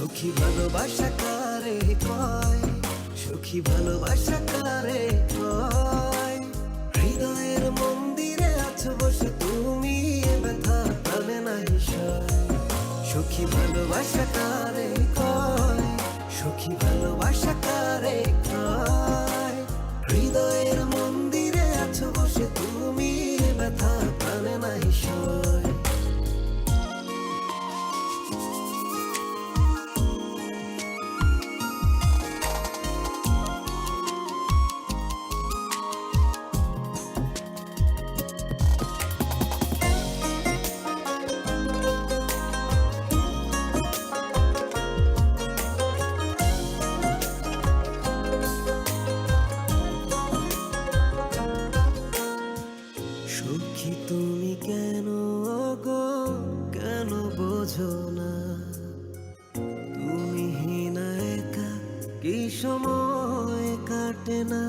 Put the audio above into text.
সখী ভালোবাসা কারে কয়, সখী ভালোবাসা কারে কয়। হৃদয়ের মন্দিরে আছো বসে তুমি, এ ব্যথা প্রাণে নাই সয়। সখী ভালোবাসা কারে কয়, সখী ভালোবাসা কারে কয়। হৃদয়ের মন্দিরে আছো বসে তুমি, এ ব্যথা প্রাণে নাই সয়। সখী তুমি কেন গো, কেন বোঝো না? তুমি হীনা একা কি সময় কাটে না?